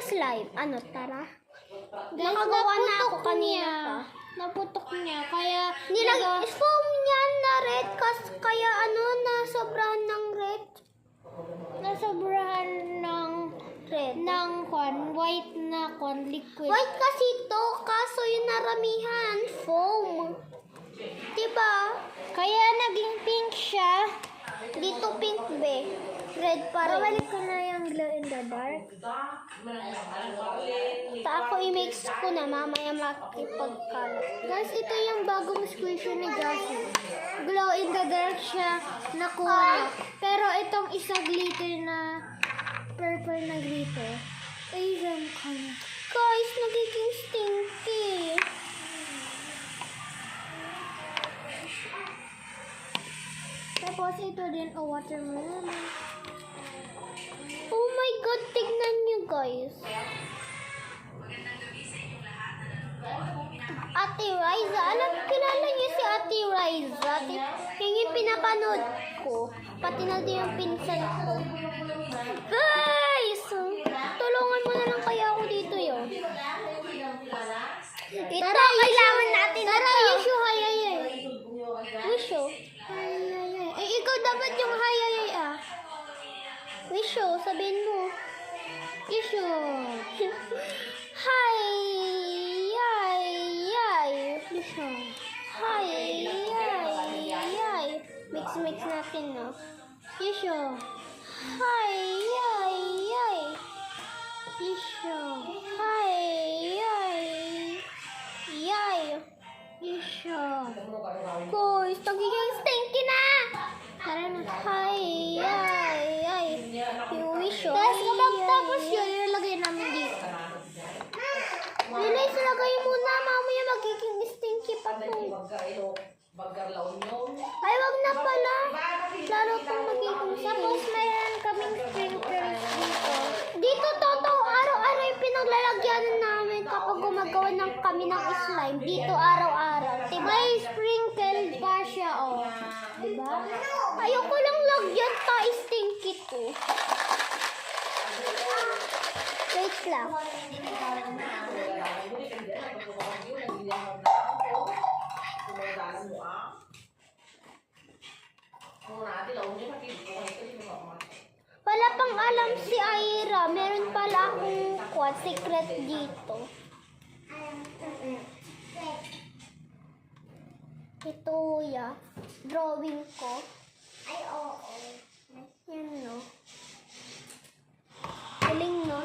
slime. Ano, tara? Guys, Nakagawa na ako naputok kanina niya. pa. Naputok niya. Kaya, Foam niyan na red. Kaya ano, nasobrahan ng red. nasobrahan ng Red. white na liquid. White kasi to, kaso yung naramihan, foam. Diba? Kaya naging pink siya. Dito pink be. Red pa rin. Babalik ko na yung glow in the dark. Ako i-mix ko na, mamaya makipagkalat. Guys, ito yung bagong squishy ni Gashi. Glow in the dark siya na kulay. Pero itong isa glitter na purple na glitter. Asian color. Guys, nagiging stinky. Tapos ito din, watermelon. Oh my God, tignan nyo guys. Ate Riza, kilala niyo si Ate Riza? Yung pinapanood ko. Pati na din yung pinsan ko. Guys! Tulungan mo na lang kaya ako dito yun. Ito, kailangan natin Tara, ito. Yeshu, hayayay. Wisho. Hayayay. Eh, ikaw dapat yung hayayay ah. Wisho, sabihin mo. Yeshu. Hi! Yay! Yay! Yeshu. Hi! Yay! Yay! Mix natin, no? Yeshu. Hi! Yay! Yay! Yeshu. Hi! Yay! Yay! Yeshu. Guys, nagiging stinky na! Tara na. Hi! Yay! Yay! Yung wisho. Tapos kapag tapos yun, ilalagay namin dito. Lilis, lagay muna. Mamaya magiging stinky pa to. Ay, wag na pala. Lalo pang magiging Tapos stinky. mayroon kaming sprinkles dito. Dito, totoo, araw-araw yung pinaglalagyan namin kapag gumagawa kami ng slime. Dito, araw-araw. Diba? May sprinkle pa siya, oh. Diba? Ayoko lang lagyan pa, stinky to. Wait lang. Wala pang alam si Aira. Meron pala akong secret dito. Ito, drawing ko. Ay, oo. Yan, no. Galing, no?